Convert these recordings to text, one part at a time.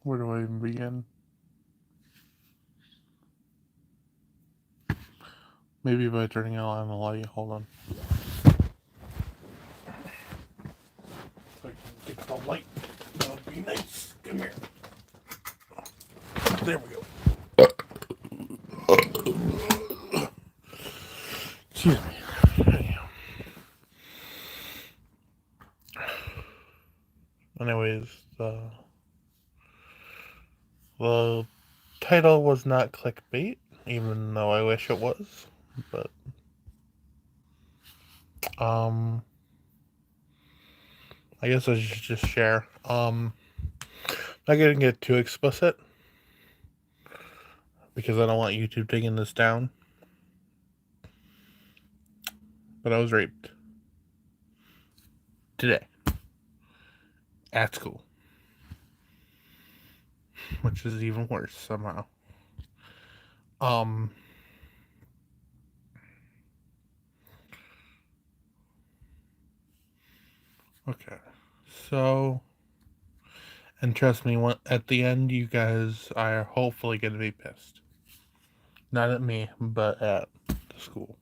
Where do I even begin? Maybe by turning on the light. Hold on. So I can get the light. That would be nice. Come here. There we go. Excuse me. Anyways, the title was not clickbait, even though I wish it was. But I guess I should just share. Not gonna get too explicit because I don't want YouTube taking this down. But I was raped today at school, which is even worse somehow. Okay, so, and trust me, at the end, you guys are hopefully gonna be pissed. Not at me, but at the school.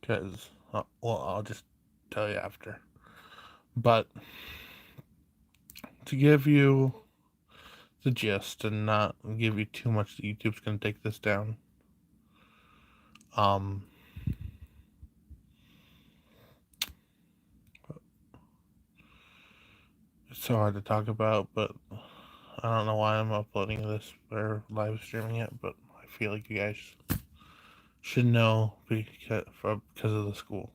Because, well, I'll just tell you after. But to give you the gist and not give you too much, YouTube's gonna take this down. It's so hard to talk about, but I don't know why I'm uploading this or live streaming it, but I feel like you guys should know because of the school.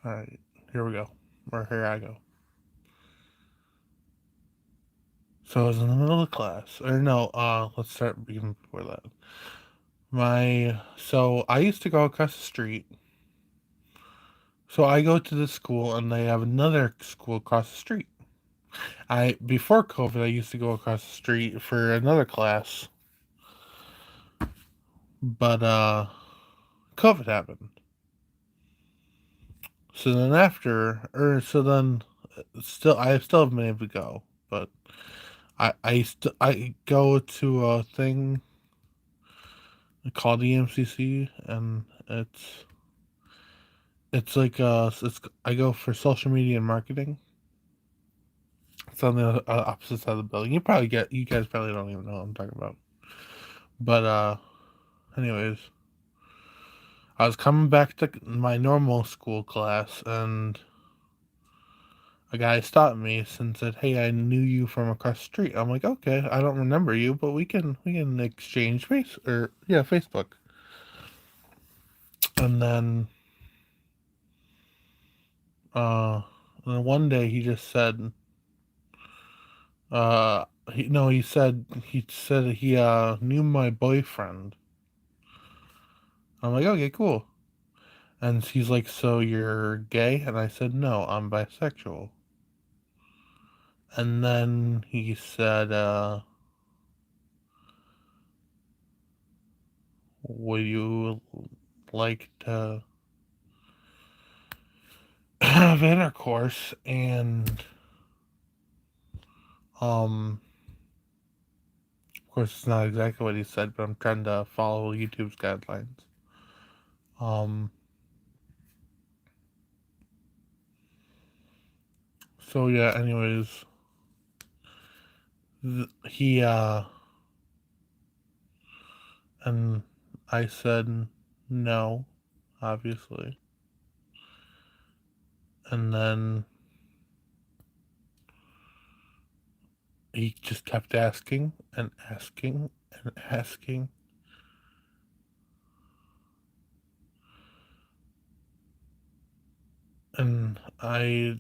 Alright, here we go. Or here I go. So I was in the middle of class. Or no, let's start even before that. So I used to go across the street. So I go to the school and they have another school across the street. Before COVID I used to go across the street for another class. But COVID happened. So then I still haven't been able to go, but I go to a thing called the EMCC, and it's like I go for social media and marketing. It's on the opposite side of the building. You guys probably don't even know what I'm talking about. But anyways, I was coming back to my normal school class, and a guy stopped me and said, "Hey, I knew you from across the street." I'm like, "Okay, I don't remember you, but we can exchange Facebook." And then uh and then one day he just said he no he said he knew my boyfriend. I'm like, "Okay, cool." And he's like, "So you're gay?" And I said, "No, I'm bisexual." And then he said, "Would you like to have intercourse?" And of course, it's not exactly what he said, but I'm trying to follow YouTube's guidelines. So yeah, anyways, he and I said no, obviously. And then he just kept asking and asking and asking. And I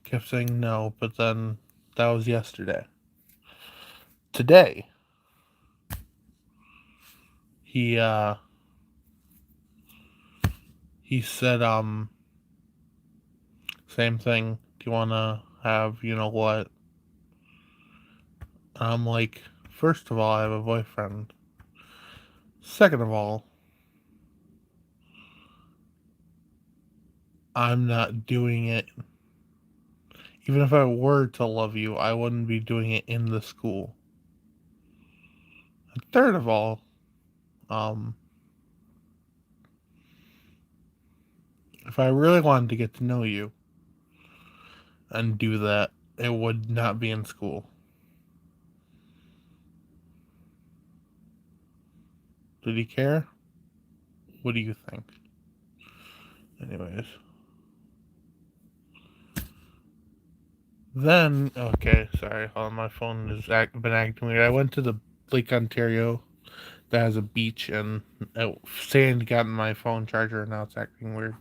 kept saying no, but then that was yesterday. Today, he said same thing. Do you wanna have you know what? I'm like, first of all, I have a boyfriend. Second of all, I'm not doing it. Even if I were to love you, I wouldn't be doing it in the school. And third of all, um, if I really wanted to get to know you and do that, it would not be in school. Did he care? What do you think? Anyways. Then, okay, sorry, my phone has been acting weird. I went to the Lake Ontario that has a beach, and sand got in my phone charger, and now it's acting weird.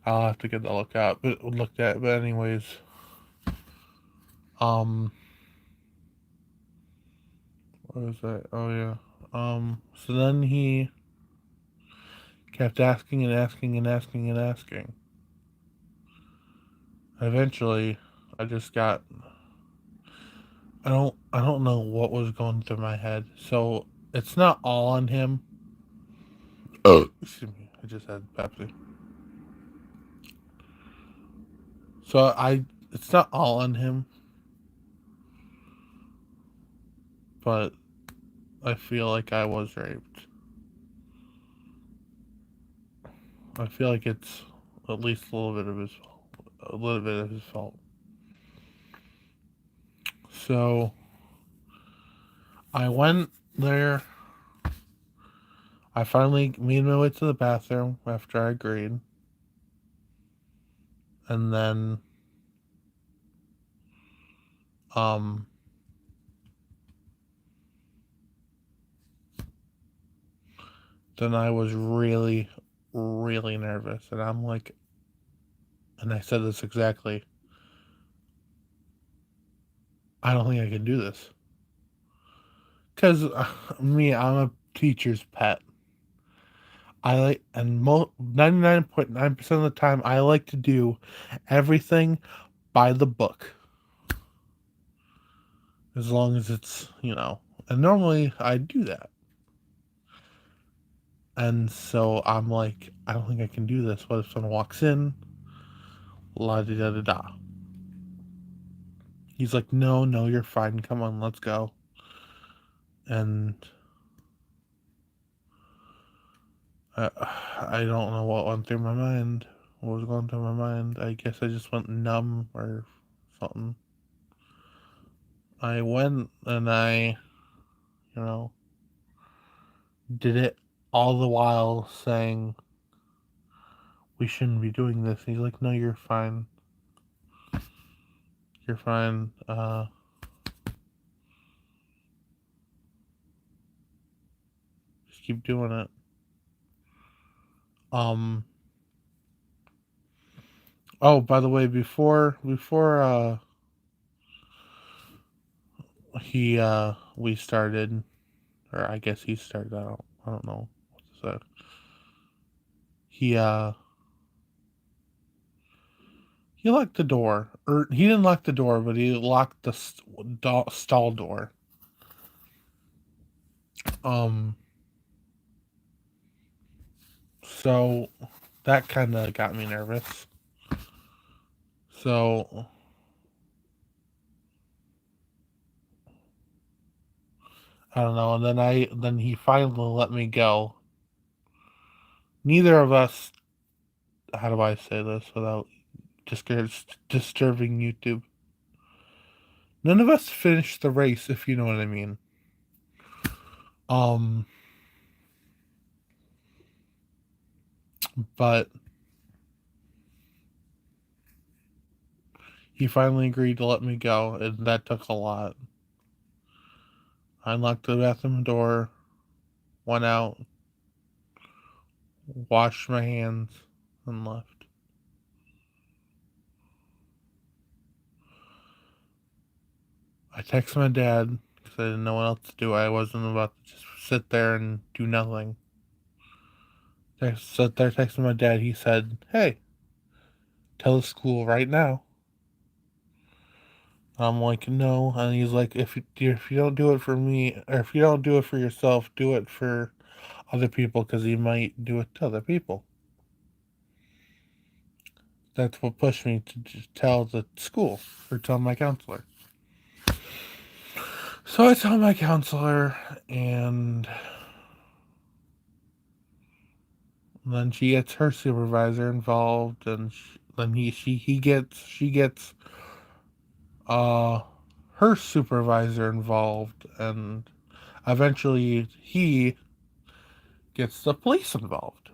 I'll have to get that looked at. But anyways, um, what was that? Oh yeah. So then he kept asking and asking and asking and asking. Eventually, I just got. I don't know what was going through my head. So it's not all on him. Oh, excuse me. I just had Pepsi. So it's not all on him, but I feel like I was raped. I feel like it's at least a little bit of his fault. A little bit of his fault. So I went there. I finally made my way to the bathroom after I agreed. And um, then I was really, really nervous. And I'm like, and I said this exactly, I don't think I can do this. Because I'm a teacher's pet. I like, and 99.9% of the time, I like to do everything by the book. As long as it's. And normally I do that. And so I'm like, I don't think I can do this. What if someone walks in? La da da da da. He's like, no, no, you're fine. Come on, let's go. And I, I don't know what went through my mind. What was going through my mind? I guess I just went numb or something. I went and you know, did it all the while saying, we shouldn't be doing this. And he's like, no, you're fine. You're fine. Just keep doing it. Um. Oh, by the way, before he we started, or I guess he started. I don't know what to say. He uh he locked the door, or he didn't lock the door, but he locked the stall door. Um. So that kind of got me nervous. So I don't know, and then he finally let me go. Neither of us. How do I say this without disturbing YouTube? None of us finished the race, if you know what I mean. Um, but he finally agreed to let me go, and that took a lot. I unlocked the bathroom door, went out, washed my hands, and left. I texted my dad because I didn't know what else to do. I wasn't about to just sit there and do nothing. I sat there texting my dad. He said, "Hey, tell the school right now." I'm like, "No," and he's like, "If you don't do it for me, or if you don't do it for yourself, do it for other people because you might do it to other people." that's what pushed me to just tell the school or tell my counselor. So I tell my counselor, and then she gets her supervisor involved, and then she gets uh her supervisor involved, and eventually he gets the police involved.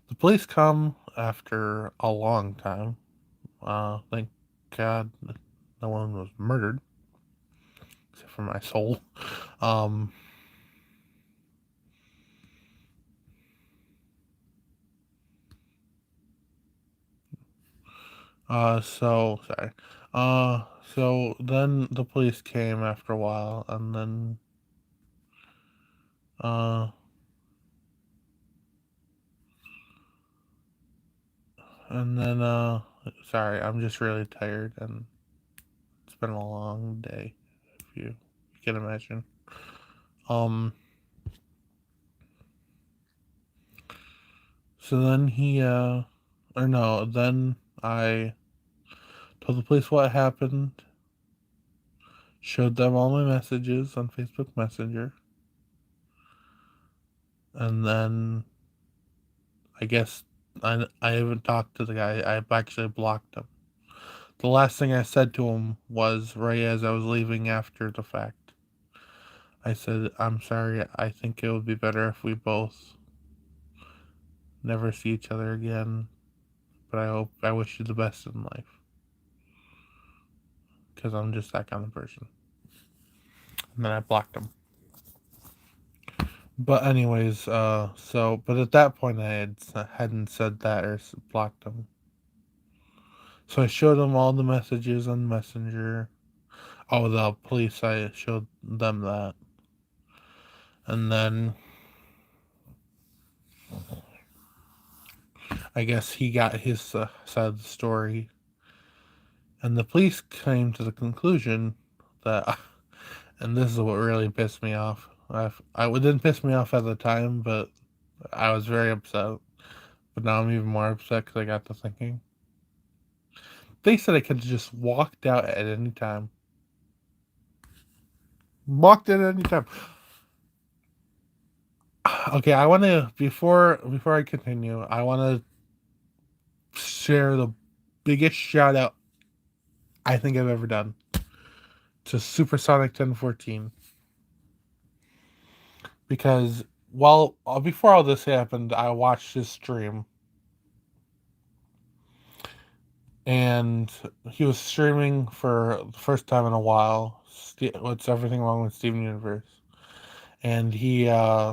The police come after a long time. Thank God no one was murdered, except for my soul. Um, so sorry. Uh, so then the police came after a while, uh, and then, sorry, I'm just really tired, and it's been a long day, if you can imagine. Um, so then or no, then I told the police what happened, showed them all my messages on Facebook Messenger, and then I guess I haven't talked to the guy. I've actually blocked him. The last thing I said to him was right as I was leaving after the fact. I said, "I'm sorry. I think it would be better if we both never see each other again. But I wish you the best in life, because I'm just that kind of person." And then I blocked him. But anyways, but at that point hadn't said that or blocked him. So I showed him all the messages on Messenger. Oh, the police, I showed them that. And then I guess he got his side of the story. And the police came to the conclusion that, and this is what really pissed me off. It didn't piss me off at the time, but I was very upset. But now I'm even more upset because I got to thinking. They said I could have just walked out at any time. Walked in at any time. Okay, I want to before I continue, I want to share the biggest shout out I think I've ever done to Supersonic 1014, because before all this happened, I watched his stream, and he was streaming for the first time in a while. What's everything wrong with Steven Universe? And hey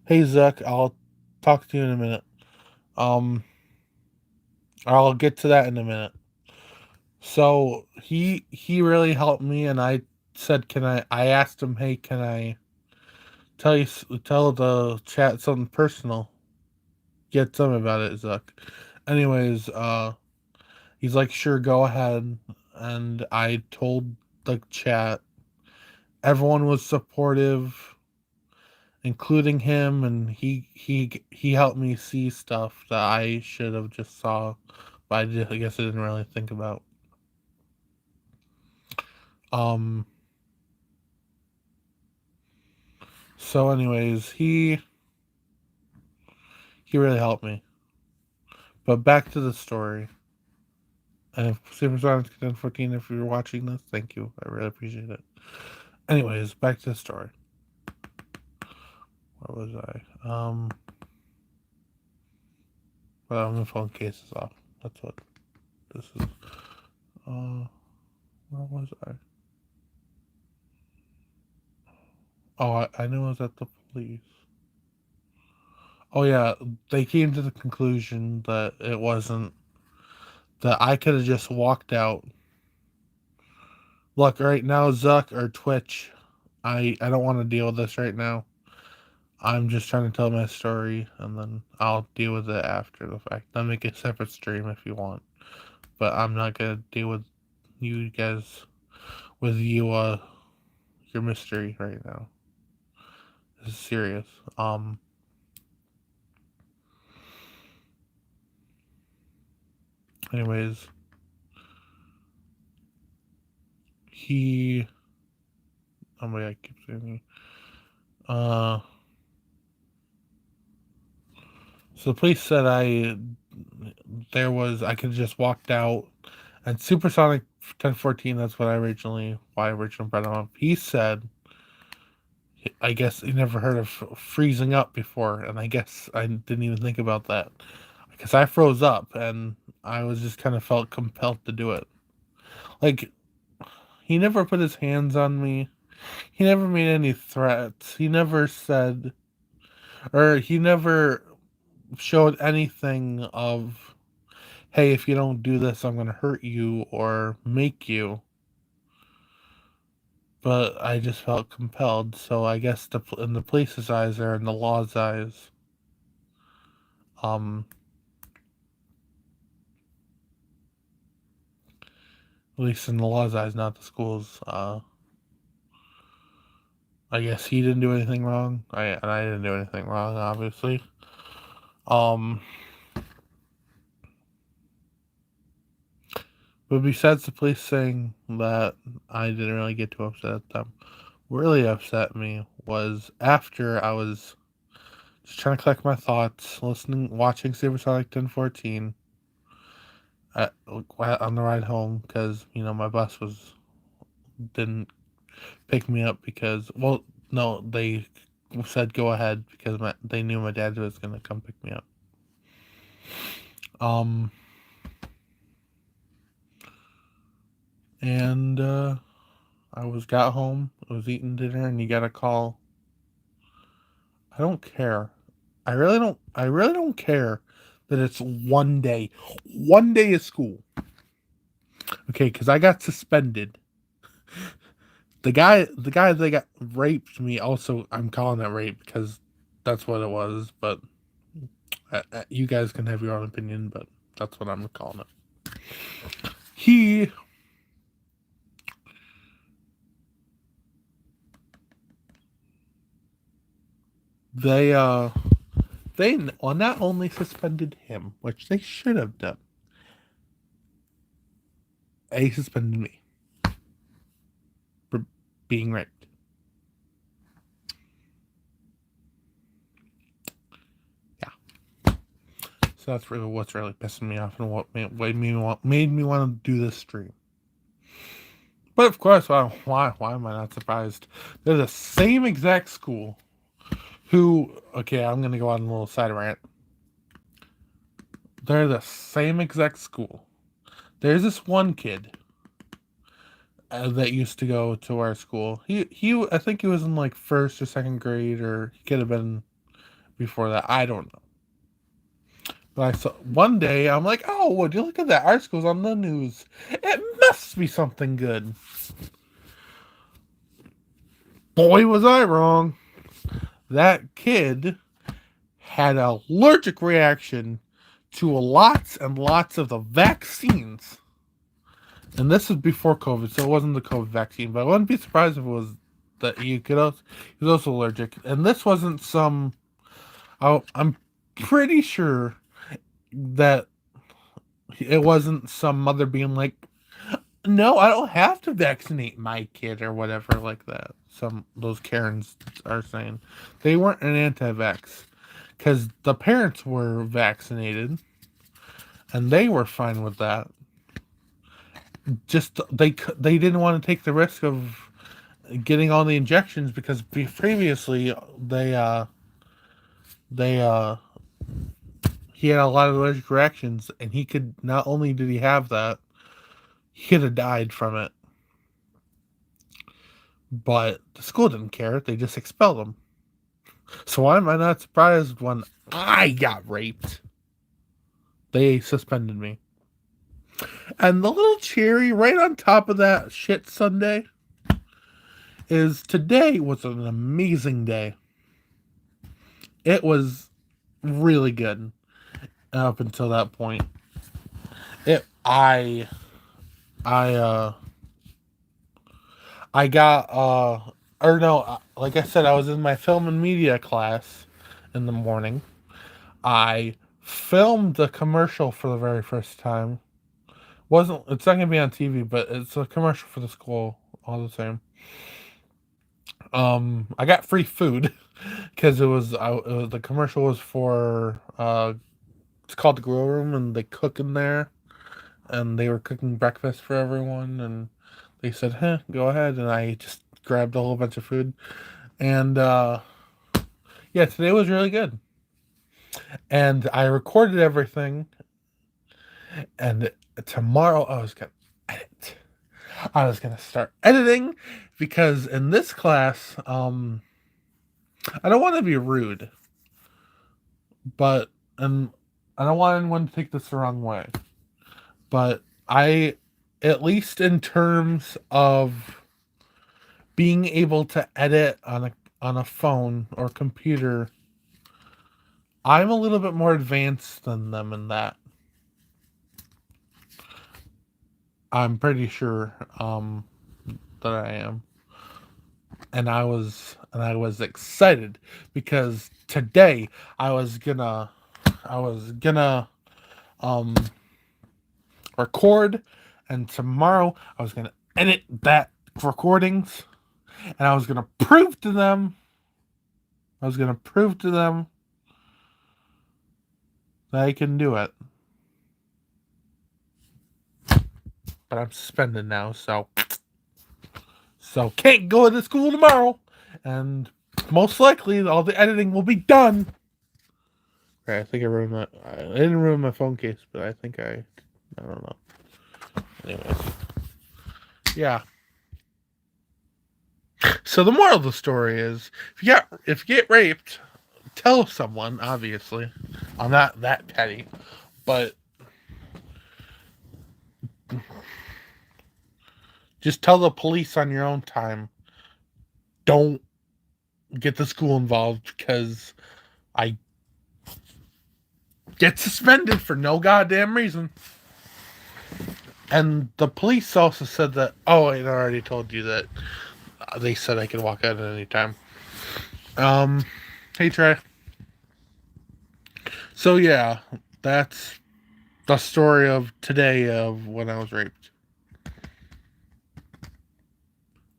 Zuck, I'll talk to you in a minute. Um, I'll get to that in a minute. So he really helped me, and I said, "Can I?" I asked him, "Hey, can I tell the chat something personal?" Get something about it, Zuck. Anyways, he's like, "Sure, go ahead." And I told the chat. Everyone was supportive, including him, and he helped me see stuff that I should have just saw, but I guess I didn't really think about. Um. So, anyways, he really helped me. But back to the story. And if Supersonic 1014, if you're watching this, thank you. I really appreciate it. Anyways, back to the story. Where was I? Well, my phone case is off. That's what this is. Where was I? Oh, I knew I was at the police. Oh yeah, they came to the conclusion that it wasn't that I could have just walked out. Look, right now, Zuck or Twitch, I don't want to deal with this right now. I'm just trying to tell my story, and then I'll deal with it after the fact. I'll make a separate stream if you want, but I'm not gonna deal with you guys with your mystery right now. This is serious. Anyways, oh my god, I keep saying so the police said I could just walked out, and Supersonic 1014, that's what why I originally brought him up. He said, I guess he never heard of freezing up before, and I guess I didn't even think about that. Because I froze up, and I was just kind of felt compelled to do it. Like, he never put his hands on me. He never made any threats. He never said, or he never showed anything of, hey, if you don't do this, I'm going to hurt you or make you. But I just felt compelled. So I guess in the police's eyes or in the law's eyes, at least in the law's eyes, not the school's, I guess he didn't do anything wrong. I didn't do anything wrong, obviously. But besides the police saying that I didn't really get too upset at them, what really upset me was after I was just trying to collect my thoughts, watching Supersonic 1014 on the ride home, because, my bus didn't pick me up because, well, no, they said go ahead because they knew my dad was going to come pick me up. And got home, I was eating dinner, and you got a call. I don't care. I really don't care that it's one day. One day of school. Okay, because I got suspended. The guy that got raped me, also, I'm calling it rape because that's what it was, but you guys can have your own opinion, but that's what I'm calling it. They not only suspended him, which they should have done, they suspended me for being raped. Yeah. So that's really what's really pissing me off, and what made me want to do this stream. But of course, why am I not surprised? They're the same exact school. Okay, I'm gonna go on a little side rant. They're the same exact school. There's this one kid that used to go to our school. I think he was in like first or second grade, or he could have been before that. I don't know. But I saw one day, I'm like, oh, would you look at that? Our school's on the news. It must be something good. Boy, was I wrong. That kid had an allergic reaction to lots and lots of the vaccines. And this was before COVID, so it wasn't the COVID vaccine. But I wouldn't be surprised if it was that he was also allergic. And this wasn't some. I'm pretty sure that it wasn't some mother being like, "No, I don't have to vaccinate my kid" or whatever like that. Those Karens are saying they weren't an anti-vax because the parents were vaccinated and they were fine with that. Just they didn't want to take the risk of getting all the injections because previously he had a lot of allergic reactions, and he could not only did he have that, he could have died from it. But the school didn't care; they just expelled him. So why am I not surprised when I got raped? They suspended me. And the little cherry right on top of that shit Sunday is today was an amazing day. It was really good up until that point. I got or no, like I said, I was in my film and media class in the morning. I filmed the commercial for the very first time. Wasn't It's not gonna be on TV, but it's a commercial for the school all the same. I got free food because the commercial was for it's called the Grill Room, and they cook in there, and they were cooking breakfast for everyone, and they said, "Huh, go ahead," and I just grabbed a whole bunch of food, and yeah, today was really good, and I recorded everything, and tomorrow I was gonna edit. I was gonna start editing because in this class, I don't want to be rude, but and I don't want anyone to take this the wrong way. But at least in terms of being able to edit on a phone or computer, I'm a little bit more advanced than them in that. I'm pretty sure that I am. And I was excited because today I was gonna um record, and tomorrow I was gonna edit that recordings, and I was gonna prove to them that I can do it. But I'm suspended now, so can't go to school tomorrow, and most likely all the editing will be done. Right, I think I ruined that. I didn't ruin my phone case, but I think I don't know. Anyways, yeah. So the moral of the story is, if you get raped, tell someone. Obviously, I'm not that petty, but just tell the police on your own time. Don't get the school involved because I get suspended for no goddamn reason. And the police also said that. Oh, I already told you that. They said I could walk out at any time. Hey Trey. So yeah, that's the story of today of when I was raped.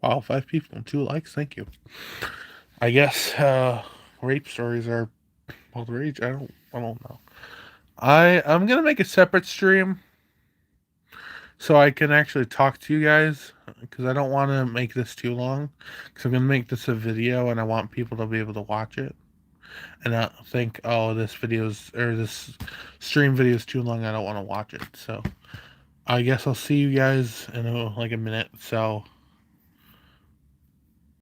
Wow, 5 people and 2 likes. Thank you. I guess rape stories are all the rage. I don't know. I'm gonna make a separate stream so I can actually talk to you guys because I don't want to make this too long because I'm gonna make this a video and I want people to be able to watch it and not think, oh, this stream video is too long. I don't want to watch it. So I guess I'll see you guys in like a minute. So